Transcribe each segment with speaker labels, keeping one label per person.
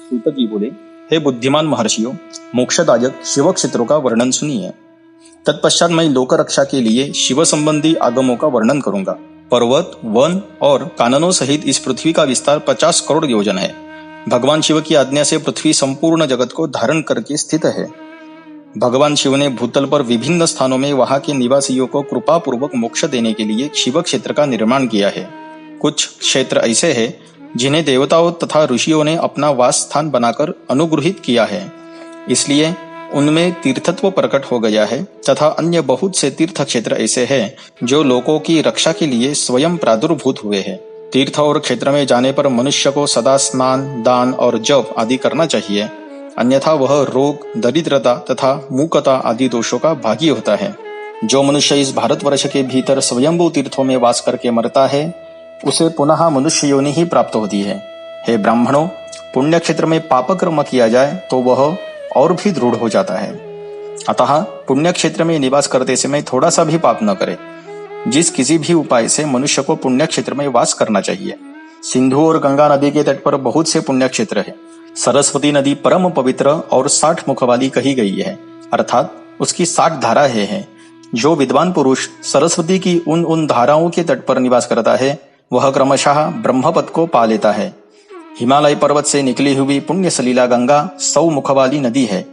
Speaker 1: सूत जी बोले, हे बुद्धिमान महर्षियों, मोक्षदायक शिव क्षेत्रों का वर्णन सुनिए। तत्पश्चात मैं लोक रक्षा के लिए शिव संबंधी आगमों का वर्णन करूंगा। पर्वत, वन और काननों सहित इस पृथ्वी का विस्तार 50 करोड़ योजन है। भगवान शिव की आज्ञा से पृथ्वी संपूर्ण जगत को धारण करके स्थित है। भगवान शिव ने भूतल पर विभिन्न स्थानों में वहां के निवासियों को कृपा पूर्वक मोक्ष देने के लिए शिव क्षेत्र का निर्माण किया है। कुछ क्षेत्र ऐसे हैं जिन्हें देवताओं तथा ऋषियों ने अपना वास स्थान बनाकर अनुग्रहित किया है, इसलिए उनमें तीर्थत्व प्रकट हो गया है। तथा अन्य बहुत से तीर्थ क्षेत्र ऐसे हैं जो लोगों की रक्षा के लिए स्वयं प्रादुर्भूत हुए हैं। तीर्थ और क्षेत्र में जाने पर मनुष्य को सदा स्नान, दान और जप आदि करना चाहिए, अन्यथा वह रोग, दरिद्रता तथा मूकता आदि दोषों का भागी होता है। जो मनुष्य इस भारतवर्ष के भीतर स्वयंभू तीर्थों में वास करके मरता है, उसे पुनः मनुष्य योनि ही प्राप्त होती है। हे ब्राह्मणों, पुण्य क्षेत्र में पाप कर्म किया जाए तो वह और भी दृढ़ हो जाता है। अतः पुण्य क्षेत्र में निवास करते समय थोड़ा सा भी पाप न करे। जिस किसी भी उपाय से मनुष्य को पुण्य क्षेत्र में वास करना चाहिए। सिंधु और गंगा नदी के तट पर बहुत से पुण्य क्षेत्र है। सरस्वती नदी परम पवित्र और 60 मुख वाली कही गई है, अर्थात उसकी 60 धाराएं हैं। जो विद्वान पुरुष सरस्वती की उन धाराओं के तट पर निवास करता है, वह क्रमशः ब्रह्मपद को पा लेता है। हिमालय पर्वत से निकली हुई पुण्य सलीला गंगा 100 मुख वाली नदी है।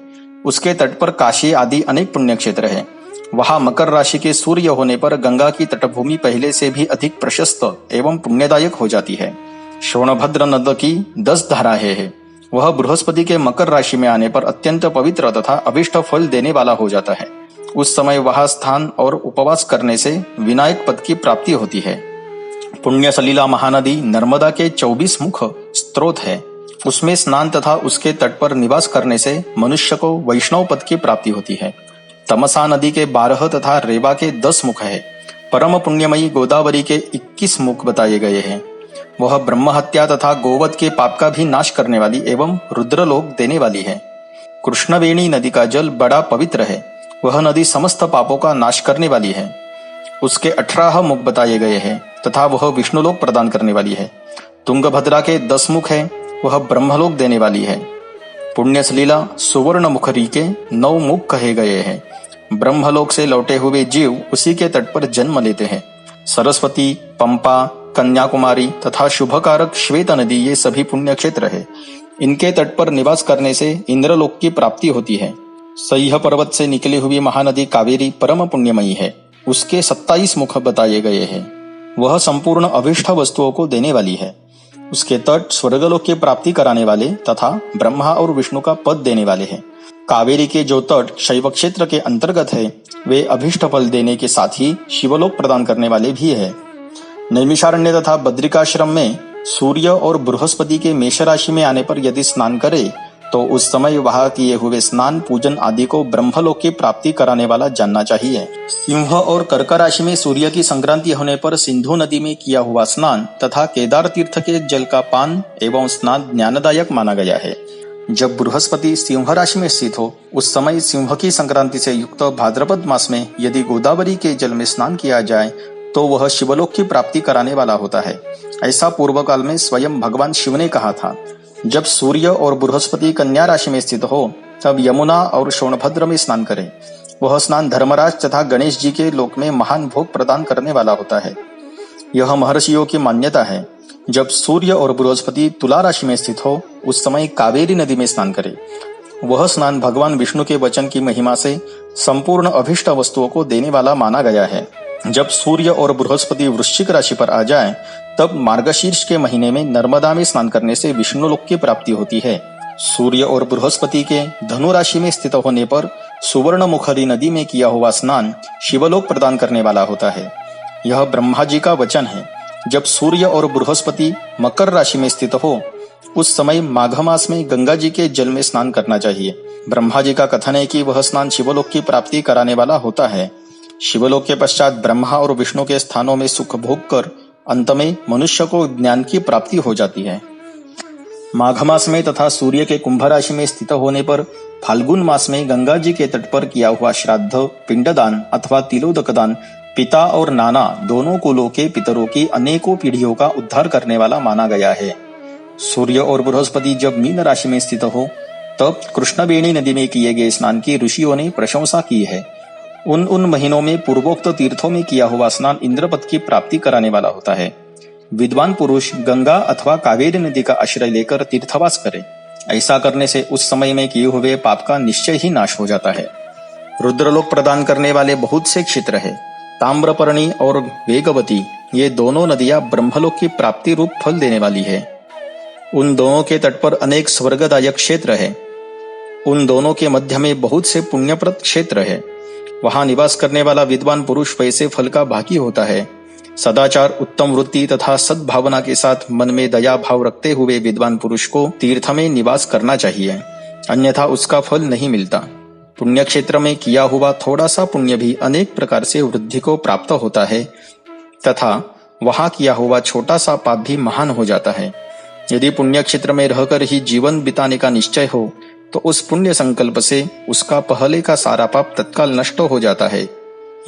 Speaker 1: उसके तट पर काशी आदि अनेक पुण्य क्षेत्र है। वहां मकर राशि के सूर्य होने पर गंगा की तटभूमि पहले से भी अधिक प्रशस्त एवं पुण्यदायक हो जाती है। सोनभद्र नद की 10 धाराएं हैं। वह बृहस्पति के मकर राशि में आने पर अत्यंत पवित्र तथा अभिष्ट फल देने वाला हो जाता है। उस समय वहां स्थान और उपवास करने से विनायक पद की प्राप्ति होती है। पुण्य सलीला महानदी नर्मदा के 24 मुख स्रोत है। उसमें स्नान तथा उसके तट पर निवास करने से मनुष्य को वैष्णव पद की प्राप्ति होती है। तमसा नदी के 12 तथा रेवा के 10 मुख है। परम पुण्यमयी गोदावरी के 21 मुख बताए गए हैं। वह ब्रह्म हत्या तथा गोवध के पाप का भी नाश करने वाली एवं रुद्रलोक देने वाली है। कृष्णवेणी नदी का जल बड़ा पवित्र है। वह नदी समस्त पापों का नाश करने वाली है। उसके 18 मुख बताए गए हैं तथा वह विष्णुलोक प्रदान करने वाली है। तुंगभद्रा के 10 मुख है। वह ब्रह्मलोक देने वाली है। पुण्य सलीला सुवर्ण मुखरी के 9 मुख कहे गए हैं। ब्रह्मलोक से लौटे हुए जीव उसी के तट पर जन्म लेते हैं। सरस्वती, पंपा, कन्याकुमारी तथा शुभकारक श्वेत नदी ये सभी पुण्य क्षेत्र है। इनके तट पर निवास करने से इंद्रलोक की प्राप्ति होती है। सह्य पर्वत से निकली हुई महानदी कावेरी परम पुण्यमयी है। उसके 27 मुख बताए गए हैं। वह संपूर्ण अभिष्ट वस्तुओं को देने वाली है। उसके तट स्वर्गलोक की प्राप्ति कराने वाले तथा ब्रह्मा और विष्णु का पद देने वाले हैं। कावेरी के जो तट शैव क्षेत्र के अंतर्गत है, वे अभिष्ट फल देने के साथ ही शिवलोक प्रदान करने वाले भी है। नैमिषारण्य तथा बद्रिकाश्रम में सूर्य और बृहस्पति के मेष राशि में आने पर यदि स्नान करे तो उस समय वहां किए हुए स्नान, पूजन आदि को ब्रह्मलोक की प्राप्ति कराने वाला जानना चाहिए। सिंह और कर्क राशि में सूर्य की संक्रांति होने पर सिंधु नदी में किया हुआ स्नान तथा केदार तीर्थ के जल का पान एवं स्नान ज्ञानदायक माना गया है। जब बृहस्पति सिंह राशि में स्थित हो, उस समय सिंह की संक्रांति से युक्त भाद्रपद मास में यदि गोदावरी के जल में स्नान किया जाए तो वह शिवलोक की प्राप्ति कराने वाला होता है। ऐसा पूर्व काल में स्वयं भगवान शिव ने कहा था। जब सूर्य और बृहस्पति कन्या राशि में स्थित हो, तब यमुना और सोनभद्र में स्नान करें। वह स्नान धर्मराज तथा गणेश जी के लोक में महान भोग प्रदान करने वाला होता है। यह महर्षियों की मान्यता है। जब सूर्य और बृहस्पति तुला राशि में स्थित हो, उस समय कावेरी नदी में स्नान करें। वह स्नान भगवान विष्णु के वचन की महिमा से संपूर्ण अभिष्ट वस्तुओं को देने वाला माना गया है। जब सूर्य और बृहस्पति वृश्चिक राशि पर आ जाएं, तब मार्गशीर्ष के महीने में नर्मदा में स्नान करने से विष्णुलोक की प्राप्ति होती है। सूर्य और बृहस्पति के धनु राशि में स्थित होने पर सुवर्ण मुखरी नदी में किया हुआ स्नान शिवलोक प्रदान करने वाला होता है। यह ब्रह्मा जी का वचन है। जब सूर्य और बृहस्पति मकर राशि में स्थित हो, उस समय माघ मास में गंगा जी के जल में स्नान करना चाहिए। ब्रह्मा जी का कथन है कि वह स्नान शिवलोक की प्राप्ति कराने वाला होता है। शिवलोक के पश्चात ब्रह्मा और विष्णु के स्थानों में सुख भोग कर अंत में मनुष्य को ज्ञान की प्राप्ति हो जाती है। माघ मास में तथा सूर्य के कुंभ राशि में स्थित होने पर फाल्गुन मास में गंगा जी के तट पर किया हुआ श्राद्ध, पिंडदान अथवा तिलोदक दान पिता और नाना दोनों कुलों के पितरों की अनेकों पीढ़ियों का उद्धार करने वाला माना गया है। सूर्य और बृहस्पति जब मीन राशि में स्थित हो तब कृष्णवेणी नदी में किए गए स्नान की ऋषियों ने प्रशंसा की है। उन महीनों में पूर्वोक्त तीर्थों में किया हुआ स्नान इंद्रपद की प्राप्ति कराने वाला होता है। विद्वान पुरुष गंगा अथवा कावेरी नदी का आश्रय लेकर तीर्थवास करे। ऐसा करने से उस समय में किए हुए पाप का निश्चय ही नाश हो जाता है। रुद्रलोक प्रदान करने वाले बहुत से क्षेत्र है। ताम्रपर्णी और वेगवती ये दोनों नदियां ब्रह्मलोक की प्राप्ति रूप फल देने वाली है। उन दोनों के तट पर अनेक स्वर्गदायक क्षेत्र है। उन दोनों के मध्य में बहुत से पुण्यप्रद क्षेत्र है। वहां निवास करने वाला विद्वान पुरुष वैसे फल का भागी होता है। सदाचार, उत्तम वृत्ति तथा सद्भावना के साथ मन में दया भाव रखते हुए विद्वान पुरुष को तीर्थ में निवास करना चाहिए, अन्यथा उसका फल नहीं मिलता। पुण्य क्षेत्र में किया हुआ थोड़ा सा पुण्य भी अनेक प्रकार से वृद्धि को प्राप्त होता है तथा वहां किया हुआ छोटा सा पाप भी महान हो जाता है। यदि पुण्य क्षेत्र में रहकर ही जीवन बिताने का निश्चय हो तो उस पुण्य संकल्प से उसका पहले का सारा पाप तत्काल नष्ट हो जाता है।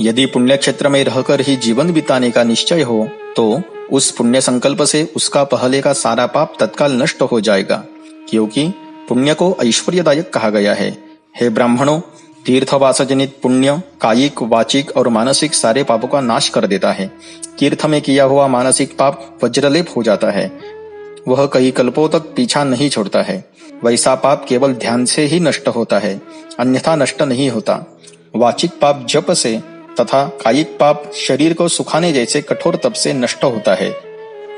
Speaker 1: यदि पुण्य क्षेत्र में रहकर ही जीवन बिताने का निश्चय हो तो उस पुण्य संकल्प से उसका पहले का सारा पाप तत्काल नष्ट हो जाएगा, क्योंकि पुण्य को ऐश्वर्यदायक कहा गया है। हे ब्राह्मणों, तीर्थवास जनित पुण्य कायिक, वाचिक और मानसिक सारे पापों का नाश कर देता है। तीर्थ में किया हुआ मानसिक पाप वज्रलेप हो जाता है, वह कई कल्पों तक पीछा नहीं छोड़ता है। वैसा पाप केवल ध्यान से ही नष्ट होता है, अन्यथा नष्ट नहीं होता। वाचिक पाप जप से तथा कायिक पाप शरीर को सुखाने जैसे कठोर तप से नष्ट होता है।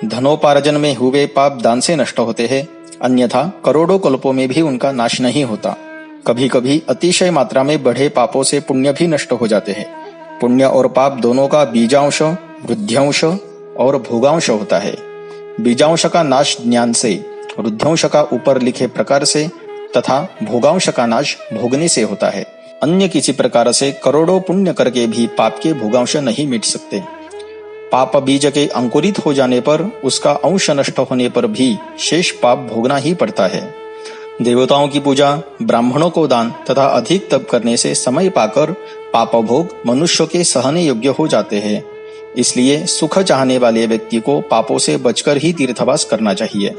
Speaker 1: धनोपार्जन में हुए पाप दान से नष्ट होते हैं, अन्यथा करोड़ों कल्पों में भी उनका नाश नहीं होता। कभी कभी अतिशय मात्रा में बढ़े पापों से पुण्य भी नष्ट हो जाते हैं। पुण्य और पाप दोनों का बीजांश, वृद्ध्यांश और भोगांश होता है। बीजांश का नाश ज्ञान से, वृद्ध्यांश का ऊपर लिखे प्रकार से तथा भोगांश का नाश भोगने से होता है। अन्य किसी प्रकार से करोड़ों पुण्य करके भी पाप के भोगांश नहीं मिट सकते। पाप बीज के अंकुरित हो जाने पर उसका अंश नष्ट होने पर भी शेष पाप भोगना ही पड़ता है। देवताओं की पूजा, ब्राह्मणों को दान तथा अधिक तप करने से समय पाकर पाप भोग मनुष्य के सहने योग्य हो जाते हैं। इसलिए सुख चाहने वाले व्यक्ति को पापों से बचकर ही तीर्थवास करना चाहिए।